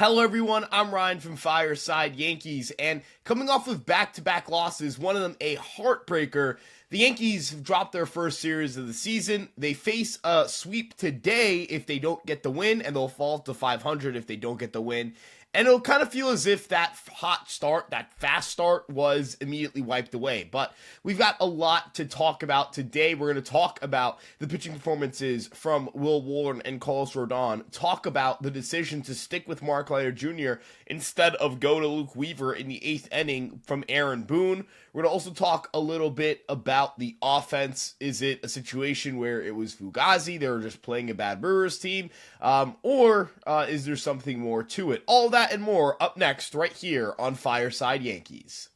Hello everyone, I'm Ryan from Fireside Yankees, and coming off of back-to-back losses, one of them a heartbreaker, the Yankees have dropped their first series of the season. They face a sweep today if they don't get the win, and they'll fall to 500 if they don't get the win. And it'll kind of feel as if that hot start, that fast start, was immediately wiped away. But we've got a lot to talk about today. We're going to talk about the pitching performances from Will Warren and Carlos Rodon, talk about the decision to stick with Mark Leiter Jr. instead of go to Luke Weaver in the 8th inning from Aaron Boone. We're going to also talk a little bit about the offense. Is it a situation where it was Fugazi, they were just playing a bad Brewers team, or is there something more to it? All that and more up next right here on Fireside Yankees.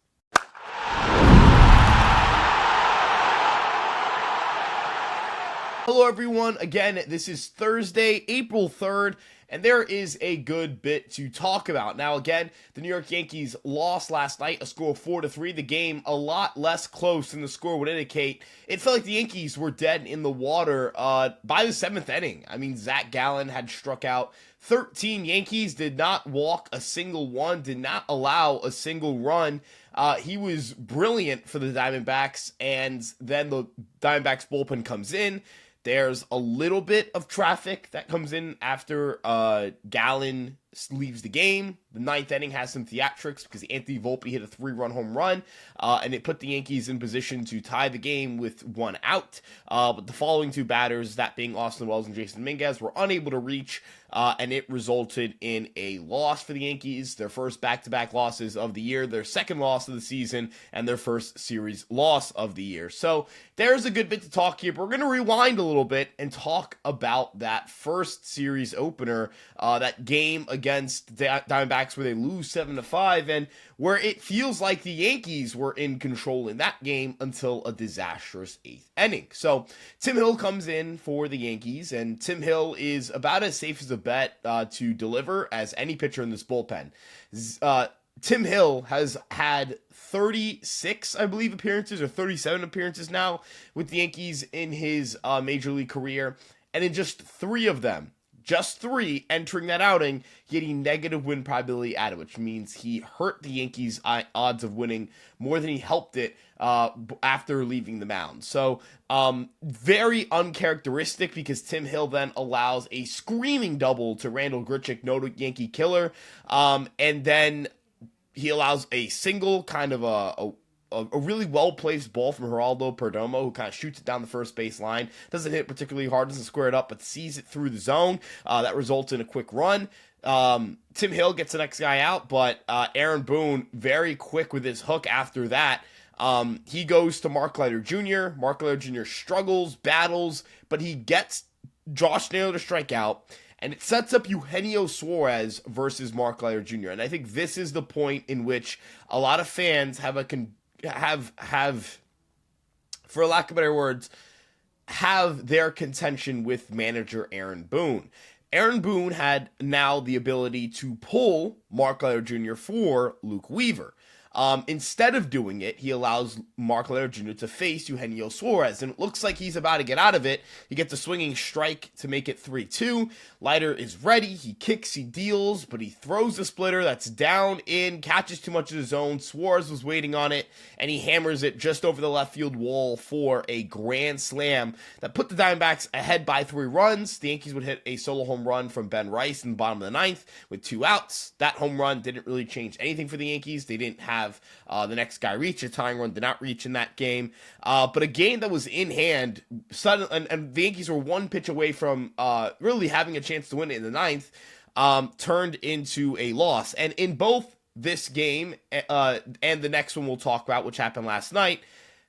Hello everyone, again, this is Thursday, April 3rd, and there is a good bit to talk about. Now again, the New York Yankees lost last night, a score of 4-3. The game a lot less close than the score would indicate. It felt like the Yankees were dead in the water by the 7th inning. I mean, Zach Gallen had struck out 13. Yankees did not walk a single one, did not allow a single run. He was brilliant for the Diamondbacks, and then the Diamondbacks bullpen comes in. There's a little bit of traffic that comes in after Gallen leaves the game. The 9th inning has some theatrics because Anthony Volpe hit a 3-run home run, and it put the Yankees in position to tie the game with 1 out. But the following 2 batters, that being Austin Wells and Jason Dominguez, were unable to reach, and it resulted in a loss for the Yankees, their first back-to-back losses of the year, their second loss of the season, and their first series loss of the year. So there's a good bit to talk here, but we're going to rewind a little bit and talk about that first series opener, that game against the Diamondbacks where they lose 7-5, and where it feels like the Yankees were in control in that game until a disastrous 8th inning. So Tim Hill comes in for the Yankees, and Tim Hill is about as safe as a bet to deliver as any pitcher in this bullpen. Tim Hill has had 36, I believe, appearances, or 37 appearances now with the Yankees in his major league career, and in just 3 of them, just 3 entering that outing, he had a negative win probability added, which means he hurt the Yankees' odds of winning more than he helped it after leaving the mound. So very uncharacteristic, because Tim Hill then allows a screaming double to Randall Grichuk, no Yankee killer, and then he allows a single, kind of a really well-placed ball from Geraldo Perdomo, who kind of shoots it down the first base line. Doesn't hit particularly hard, doesn't square it up, but sees it through the zone. That results in a quick run. Tim Hill gets the next guy out, but Aaron Boone, very quick with his hook after that. He goes to Mark Leiter Jr. Mark Leiter Jr. struggles, battles, but he gets Josh Naylor to strike out. And it sets up Eugenio Suarez versus Mark Leiter Jr. And I think this is the point in which a lot of fans have for lack of better words, have their contention with manager Aaron Boone. Aaron Boone had now the ability to pull Mark Leiter Jr. for Luke Weaver. Instead of doing it, he allows Mark Leiter Jr. to face Eugenio Suarez, and it looks like he's about to get out of it. He gets a swinging strike to make it 3-2. Leiter is ready. He kicks, he deals, but he throws the splitter that's down in, catches too much of his own. Suarez was waiting on it, and he hammers it just over the left field wall for a grand slam that put the Diamondbacks ahead by 3 runs. The Yankees would hit a solo home run from Ben Rice in the bottom of the 9th with 2 outs. That home run didn't really change anything for the Yankees. They didn't have the next guy reach. A tying run did not reach in that game. But a game that was in hand, suddenly, and the Yankees were 1 pitch away from really having a chance to win it in the 9th, turned into a loss. And in both this game and the next one we'll talk about, which happened last night,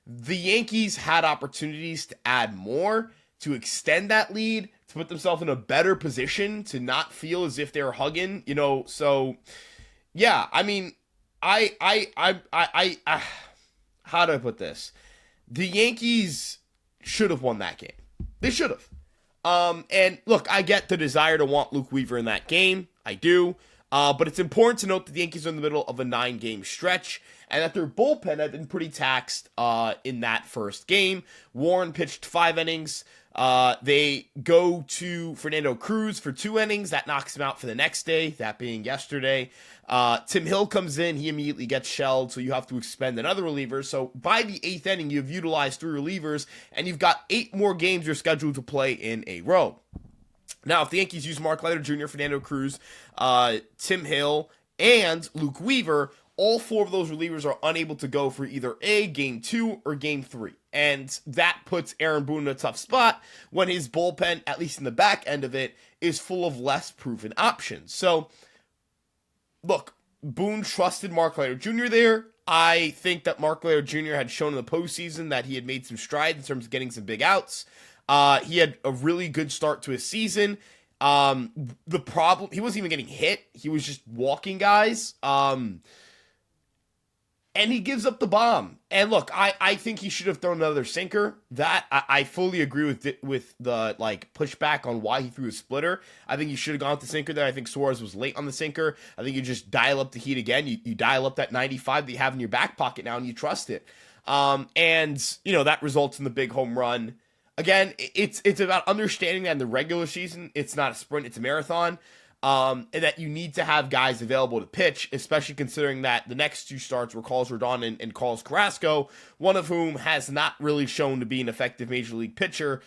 the Yankees had opportunities to add more, to extend that lead, to put themselves in a better position, to not feel as if they're hugging, so yeah, I mean, I how do I put this? The Yankees should have won that game. They should have. And look, I get the desire to want Luke Weaver in that game. I do. But it's important to note that the Yankees are in the middle of a 9-game stretch, and that their bullpen had been pretty taxed in that first game. Warren pitched 5 innings. They go to Fernando Cruz for 2 innings. That knocks him out for the next day, that being yesterday. Tim Hill comes in. He immediately gets shelled, so you have to expend another reliever. So by the 8th inning, you've utilized 3 relievers, and you've got 8 more games you're scheduled to play in a row. Now, if the Yankees use Mark Leiter Jr., Fernando Cruz, Tim Hill, and Luke Weaver, all 4 of those relievers are unable to go for either Game 2 or Game 3. And that puts Aaron Boone in a tough spot when his bullpen, at least in the back end of it, is full of less proven options. So, look, Boone trusted Mark Leiter Jr. there. I think that Mark Leiter Jr. had shown in the postseason that he had made some strides in terms of getting some big outs. He had a really good start to his season. The problem, he wasn't even getting hit. He was just walking guys. And he gives up the bomb. And look, I think he should have thrown another sinker. That I fully agree with the pushback on why he threw a splitter. I think he should have gone with the sinker there. I think Suarez was late on the sinker. I think you just dial up the heat again. You dial up that 95 that you have in your back pocket now, and you trust it. And that results in the big home run. Again, it's about understanding that in the regular season, it's not a sprint, it's a marathon. And that you need to have guys available to pitch, especially considering that the next 2 starts were Carlos Rodon and Carlos Carrasco, one of whom has not really shown to be an effective major league pitcher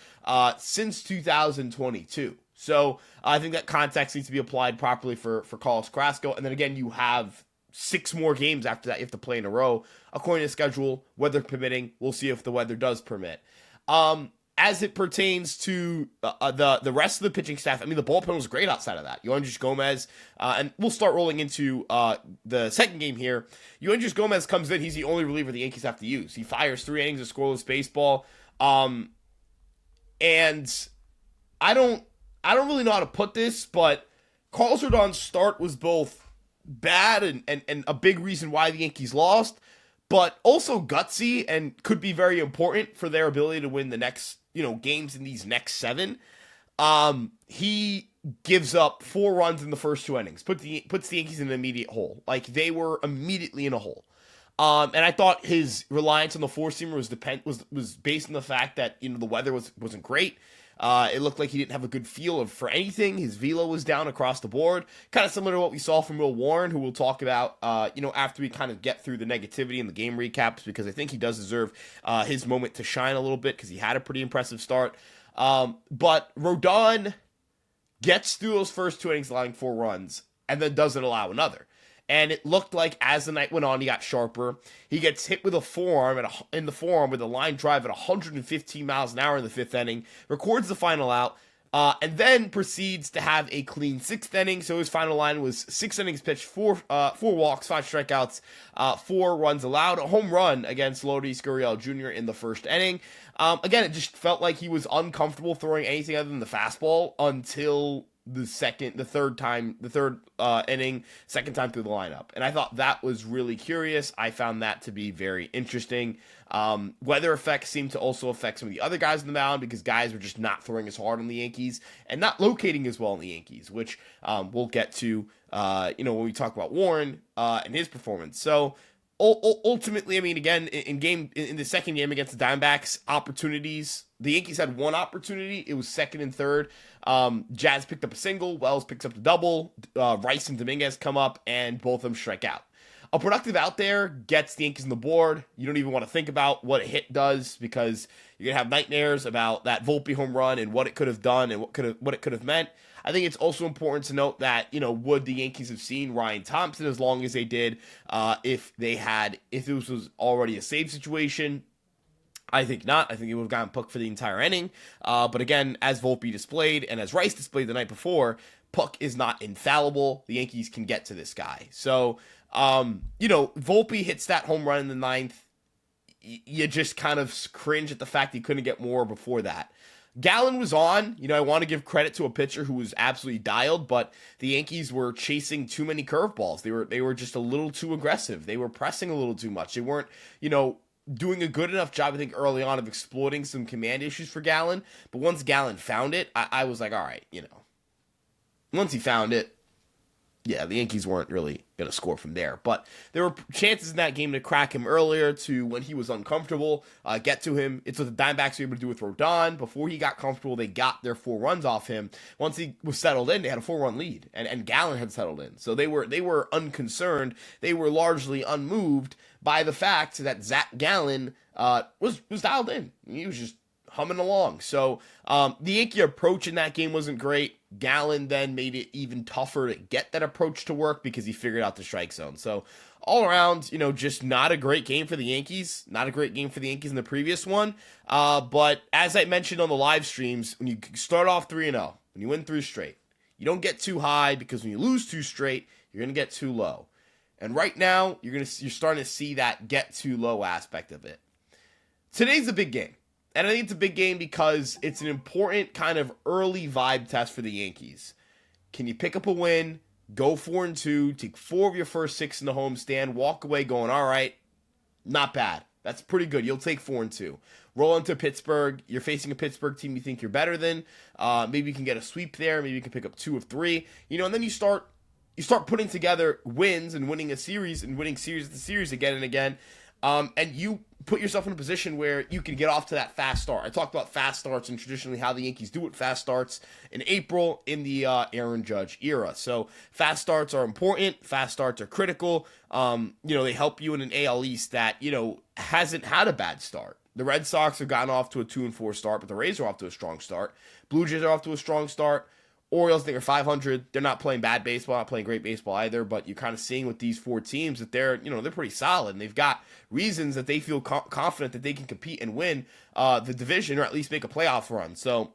since 2022. So I think that context needs to be applied properly for Carlos Carrasco. And then again, you have 6 more games after that you have to play in a row, according to schedule, weather permitting. We'll see if the weather does permit. As it pertains to the rest of the pitching staff, I mean, the bullpen was great outside of that. Yoendrys Gomez, and we'll start rolling into the second game here. Yoendrys Gomez comes in. He's the only reliever the Yankees have to use. He fires 3 innings of scoreless baseball. And I don't really know how to put this, but Carlos Rodon's start was both bad and a big reason why the Yankees lost, but also gutsy and could be very important for their ability to win the next games in these next 7. He gives up 4 runs in the first 2 innings, puts the Yankees in an immediate hole. They were immediately in a hole. And I thought his reliance on the 4-seamer was based on the fact that the weather wasn't great. It looked like he didn't have a good feel for anything. His velo was down across the board, kind of similar to what we saw from Will Warren, who we'll talk about, after we kind of get through the negativity in the game recaps, because I think he does deserve his moment to shine a little bit because he had a pretty impressive start. But Rodon gets through those first 2 innings, allowing 4 runs, and then doesn't allow another. And it looked like as the night went on, he got sharper. He gets hit with a forearm in the forearm with a line drive at 115 miles an hour in the 5th inning, records the final out, and then proceeds to have a clean 6th inning. So his final line was 6 innings pitched, 4 walks, 5 strikeouts, 4 runs allowed, a home run against Lourdes Gurriel Jr. in the 1st inning. Again, it just felt like he was uncomfortable throwing anything other than the fastball until the third inning, second time through the lineup. And I thought that was really curious. I found that to be very interesting. Weather effects seem to also affect some of the other guys on the mound because guys were just not throwing as hard on the Yankees and not locating as well on the Yankees, which we'll get to, when we talk about Warren and his performance. So ultimately, I mean, again, in the second game against the Diamondbacks, opportunities, the Yankees had 1 opportunity. It was 2nd and 3rd. Jazz picked up a single. Wells picks up the double. Rice and Dominguez come up, and both of them strike out. A productive out there gets the Yankees on the board. You don't even want to think about what a hit does because you're going to have nightmares about that Volpe home run and what it could have done and what it could have meant. I think it's also important to note that, would the Yankees have seen Ryan Thompson as long as they did if this was already a save situation? I think not. I think he would have gotten Puck for the entire inning. But again, as Volpe displayed and as Rice displayed the night before, Puck is not infallible. The Yankees can get to this guy. So, Volpe hits that home run in the 9th. You just kind of cringe at the fact he couldn't get more before that. Gallen was on. I want to give credit to a pitcher who was absolutely dialed, but the Yankees were chasing too many curveballs. They were just a little too aggressive. They were pressing a little too much. They weren't, doing a good enough job, I think, early on of exploiting some command issues for Gallen. But once Gallen found it, I was like, all right, once he found it, Yeah, the Yankees weren't really going to score from there. But there were chances in that game to crack him earlier to when he was uncomfortable, get to him. It's what the Diamondbacks were able to do with Rodon. Before he got comfortable, they got their 4 runs off him. Once he was settled in, they had a 4-run lead, and Gallen had settled in. So they were unconcerned. They were largely unmoved by the fact that Zach Gallen was dialed in. He was just humming along. So the Yankee approach in that game wasn't great. Gallen then made it even tougher to get that approach to work because he figured out the strike zone. So all around, just not a great game for the Yankees. Not a great game for the Yankees in the previous one. But as I mentioned on the live streams, when you start off 3-0, when you win 3 straight, you don't get too high because when you lose 2 straight, you're going to get too low. And right now, you're starting to see that get too low aspect of it. Today's a big game. And I think it's a big game because it's an important kind of early vibe test for the Yankees. Can you pick up a win, go 4-2, take 4 of your first 6 in the homestand, walk away going, all right, not bad. That's pretty good. You'll take 4-2. Roll into Pittsburgh. You're facing a Pittsburgh team you think you're better than. Maybe you can get a sweep there. Maybe you can pick up 2 of 3. And then you start putting together wins and winning a series and winning series after series again and again. And you put yourself in a position where you can get off to that fast start. I talked about fast starts and traditionally how the Yankees do it fast starts in April in the Aaron Judge era. So fast starts are important. Fast starts are critical. They help you in an AL East that, hasn't had a bad start. The Red Sox have gotten off to a 2-4 start, but the Rays are off to a strong start. Blue Jays are off to a strong start. Orioles, I think, are 500. They're not playing bad baseball, not playing great baseball either, but you're kind of seeing with these 4 teams that they're pretty solid, and they've got reasons that they feel confident that they can compete and win the division or at least make a playoff run. So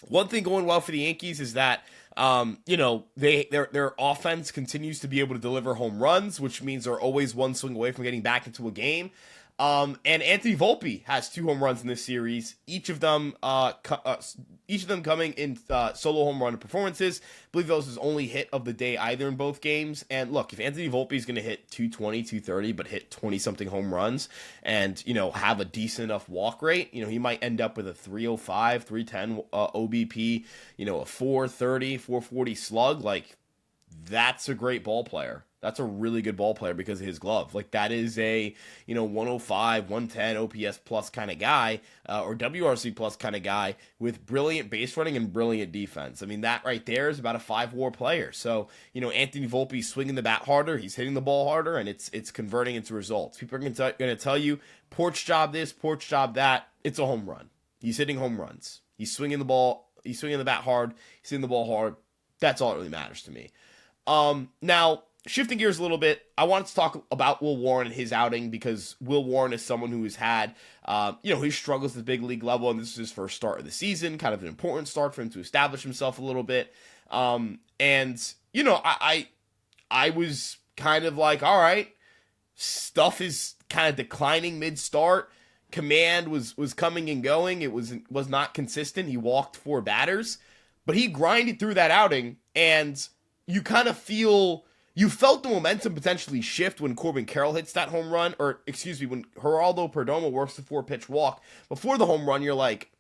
one thing going well for the Yankees is that their offense continues to be able to deliver home runs, which means they're always one swing away from getting back into a game. And Anthony Volpe has 2 home runs in this series, each of them coming in solo home run performances. I believe that was his only hit of the day either in both games. And look, if Anthony Volpe is going to hit 220, 230, but hit 20-something home runs and, have a decent enough walk rate, he might end up with a 305, 310 OBP, a 430, 440 slug. Like, that's a great ball player. That's a really good ball player because of his glove. Like, that is a, 105, 110 OPS plus kind of guy, or WRC plus kind of guy with brilliant base running and brilliant defense. I mean, that right there is about a 5-WAR player. So, Anthony Volpe's swinging the bat harder, he's hitting the ball harder, and it's converting into results. People are going to tell you, porch job this, porch job that. It's a home run. He's hitting home runs. He's swinging the ball. He's swinging the bat hard. He's hitting the ball hard. That's all that really matters to me. Now, shifting gears a little bit, I wanted to talk about Will Warren and his outing because Will Warren is someone who has had, his struggles at the big league level, and this is his first start of the season, kind of an important start for him to establish himself a little bit. I was kind of like, all right, stuff is kind of declining mid-start. Command was coming and going. It was not consistent. He walked 4 batters, but he grinded through that outing, and you kind of you felt the momentum potentially shift when Corbin Carroll hits that home run, when Geraldo Perdomo works the 4-pitch walk. Before the home run, you're like,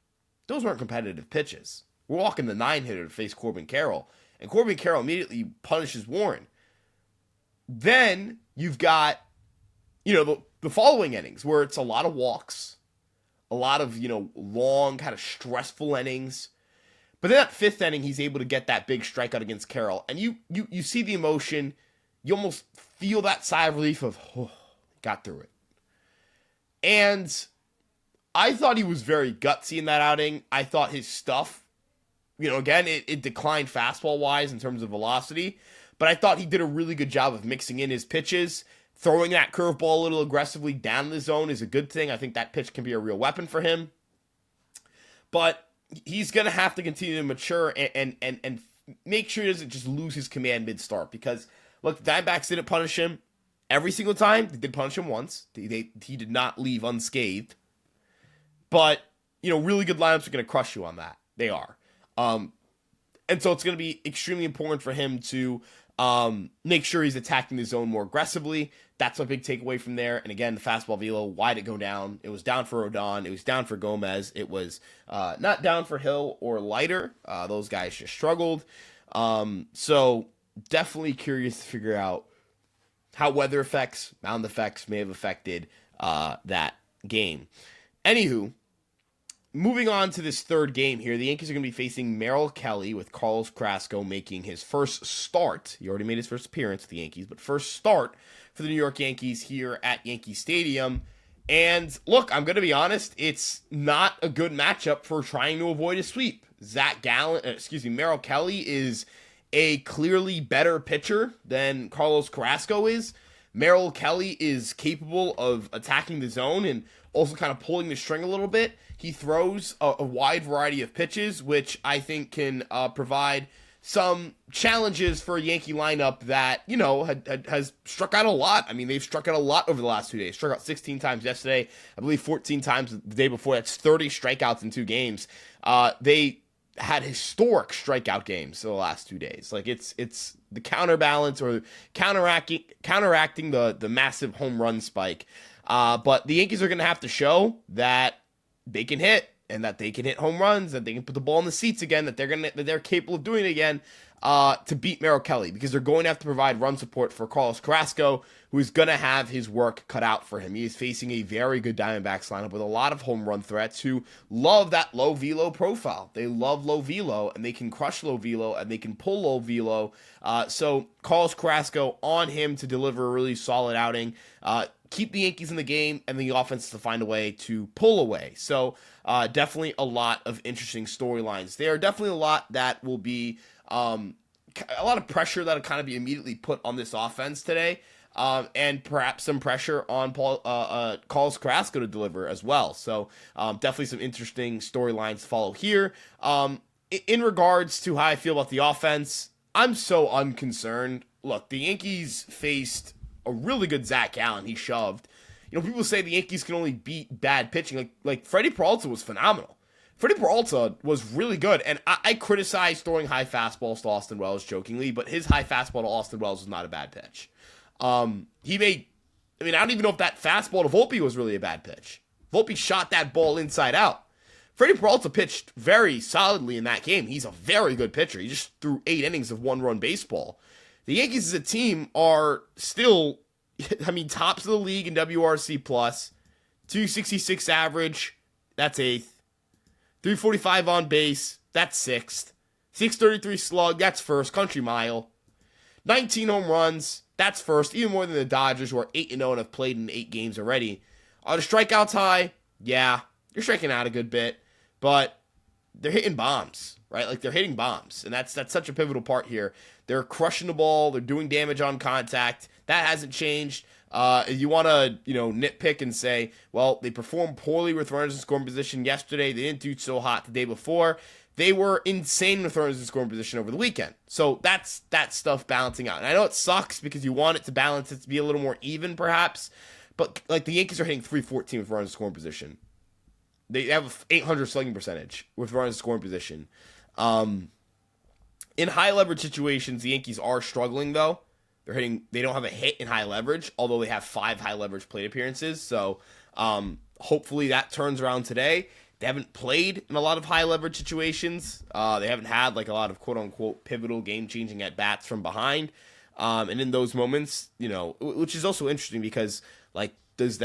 those weren't competitive pitches. We're walking the 9-hitter to face Corbin Carroll, and Corbin Carroll immediately punishes Warren. Then you've got, the following innings where it's a lot of walks, a lot of, long, kind of stressful innings. But then that 5th inning, he's able to get that big strikeout against Carroll. And you see the emotion. You almost feel that sigh of relief of, oh, got through it. And I thought he was very gutsy in that outing. I thought his stuff, again, it declined fastball-wise in terms of velocity. But I thought he did a really good job of mixing in his pitches. Throwing that curveball a little aggressively down the zone is a good thing. I think that pitch can be a real weapon for him. But he's going to have to continue to mature and make sure he doesn't just lose his command mid-start. Because, look, the Diamondbacks didn't punish him every single time. They did punish him once. He did not leave unscathed. But, really good lineups are going to crush you on that. They are. And so it's going to be extremely important for him to make sure he's attacking the zone more aggressively. That's my big takeaway from there. And again, the fastball velo, why'd it go down? It was down for Rodon. It was down for Gomez. It was not down for Hill or Leiter. Those guys just struggled. So definitely curious to figure out how weather effects, mound effects may have affected that game. Anywho, moving on to this third game here, the Yankees are going to be facing Merrill Kelly with Carlos Carrasco making his first start. He already made his first appearance with the Yankees, but first start for the New York Yankees here at Yankee Stadium. And look, I'm going to be honest, it's not a good matchup for trying to avoid a sweep. Merrill Kelly is a clearly better pitcher than Carlos Carrasco is. Merrill Kelly is capable of attacking the zone and also kind of pulling the string a little bit. He throws a wide variety of pitches, which I think can provide some challenges for a Yankee lineup that, has struck out a lot. I mean, they've struck out a lot over the last 2 days. Struck out 16 times yesterday. I believe 14 times the day before. That's 30 strikeouts in 2 games. They had historic strikeout games in the last 2 days. Like, it's the counterbalance or counteracting the massive home run spike. But the Yankees are going to have to show that they can hit and that they can hit home runs, that they can put the ball in the seats again, that they're capable of doing it again to beat Merrill Kelly, because they're going to have to provide run support for Carlos Carrasco, who is going to have his work cut out for him. He is facing a very good Diamondbacks lineup with a lot of home run threats who love that low velo profile. They love low velo, and they can crush low velo, and they can pull low velo. So Carlos Carrasco on him to deliver a really solid outing. Keep the Yankees in the game, and the offense to find a way to pull away. So definitely a lot of interesting storylines there. Definitely a lot that will be a lot of pressure that'll kind of be immediately put on this offense today, and perhaps some pressure on Carlos Carrasco to deliver as well. So definitely some interesting storylines to follow here. In regards to how I feel about the offense, I'm so unconcerned. Look, the Yankees faced a really good Zach Allen. He shoved. People say the Yankees can only beat bad pitching. Like Freddie Peralta was phenomenal. Freddie Peralta was really good, and I criticized throwing high fastballs to Austin Wells jokingly, but his high fastball to Austin Wells was not a bad pitch. I don't even know if that fastball to Volpe was really a bad pitch. Volpe shot that ball inside out. Freddie Peralta pitched very solidly in that game. He's a very good pitcher. He just threw 8 innings of one-run baseball. The Yankees as a team are still, tops of the league in WRC+, 266 average, that's 8th. 345 on base, that's 6th. 633 slug, that's 1st, country mile. 19 home runs, that's 1st, even more than the Dodgers, who are 8-0 and have played in 8 games already. Are the strikeouts high? Yeah, you're striking out a good bit, but they're hitting bombs, right? Like, they're hitting bombs, and that's such a pivotal part here. They're crushing the ball. They're doing damage on contact. That hasn't changed. You want to, nitpick and say, well, they performed poorly with runners in scoring position yesterday. They didn't do so hot the day before. They were insane with runners in scoring position over the weekend. So that's that stuff balancing out. And I know it sucks because you want it to balance it to be a little more even, perhaps. But, like, the Yankees are hitting .314 with runners in scoring position. They have an 800 slugging percentage with runners in scoring position. In high leverage situations, the Yankees are struggling, though. They don't have a hit in high leverage, although they have 5 high leverage plate appearances. So hopefully that turns around today. They haven't played in a lot of high leverage situations. They haven't had like a lot of quote unquote pivotal game changing at bats from behind. And in those moments, which is also interesting because like does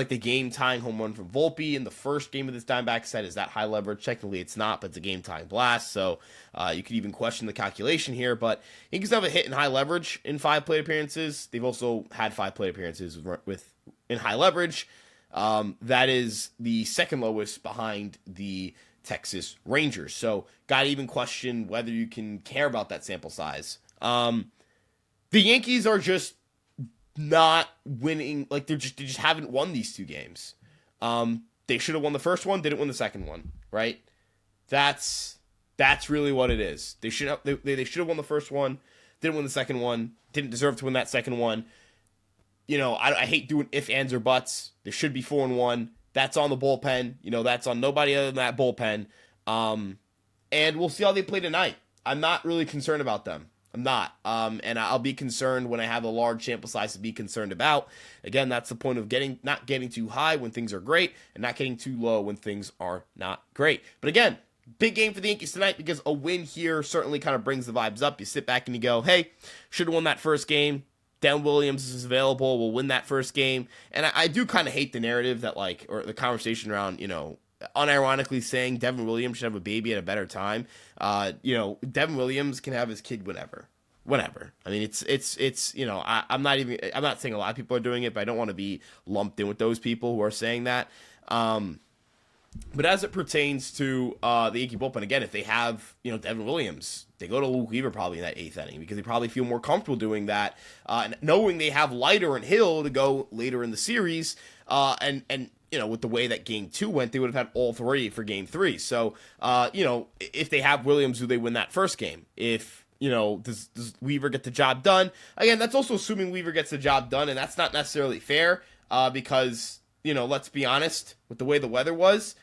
the game tying home run from Volpe in the first game of this Diamondback set, is that high leverage? Technically it's not, but it's a game tying blast. So you could even question the calculation here, but Yankees have a hit in high leverage in 5 plate appearances. They've also had 5 plate appearances in high leverage. That is the second lowest behind the Texas Rangers. So got to even question whether you can care about that sample size. The Yankees are just not winning. Like they just haven't won these 2 games. They should have won the first one, didn't win the second one, right? That's really what it is. They should have won the first one, didn't win the second one, didn't deserve to win that second one. I hate doing if, ands, or buts. They should be 4-1. That's on the bullpen. That's on nobody other than that bullpen. And we'll see how they play tonight. I'm not really concerned about them. I'm not. And I'll be concerned when I have a large sample size to be concerned about. Again, that's the point of not getting too high when things are great and not getting too low when things are not great. But again, big game for the Yankees tonight because a win here certainly kind of brings the vibes up. You sit back and you go, hey, should have won that first game. Dan Williams is available. We'll win that first game. And I do kind of hate the narrative that, like, or the conversation around, unironically saying Devin Williams should have a baby at a better time. Devin Williams can have his kid whenever. I mean, I'm not saying a lot of people are doing it, but I don't want to be lumped in with those people who are saying that. But as it pertains to the Yankee bullpen, again, if they have, Devin Williams, they go to Luke Weaver probably in that 8th inning because they probably feel more comfortable doing that, and knowing they have Leiter and Hill to go later in the series, and with the way that Game 2 went, they would have had all three for Game 3. So, if they have Williams, do they win that first game? If does Weaver get the job done? Again, that's also assuming Weaver gets the job done, and that's not necessarily fair because, let's be honest, with the way the weather was,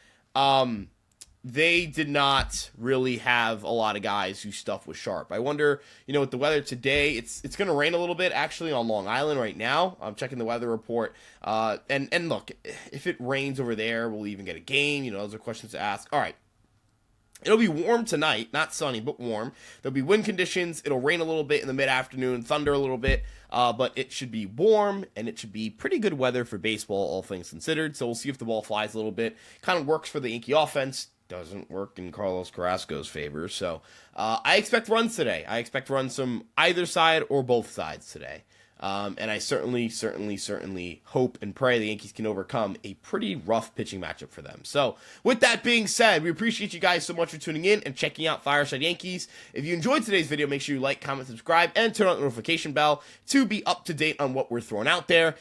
they did not really have a lot of guys whose stuff was sharp. I wonder, with the weather today, it's going to rain a little bit actually on Long Island right now. I'm checking the weather report. And look, if it rains over there, we'll even get a game. Those are questions to ask. All right. It'll be warm tonight, not sunny, but warm. There'll be wind conditions. It'll rain a little bit in the mid-afternoon, thunder a little bit, but it should be warm, and it should be pretty good weather for baseball, all things considered. So we'll see if the ball flies a little bit. Kind of works for the Yankee offense. Doesn't work in Carlos Carrasco's favor. So I expect runs today. I expect runs from either side or both sides today. And I certainly hope and pray the Yankees can overcome a pretty rough pitching matchup for them. So, with that being said, we appreciate you guys so much for tuning in and checking out Fireside Yankees. If you enjoyed today's video, make sure you like, comment, subscribe, and turn on the notification bell to be up to date on what we're throwing out there.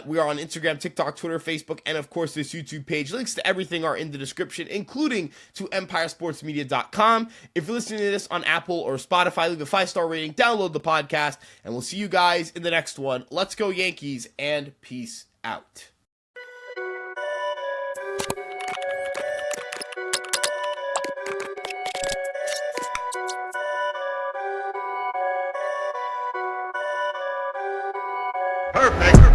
We are on Instagram, TikTok, Twitter, Facebook, and of course this YouTube page. Links to everything are in the description, including to EmpireSportsMedia.com. If you're listening to this on Apple or Spotify, leave a 5-star rating, download the podcast, and we'll see you guys in the next one. Let's go Yankees, and peace out. Perfect.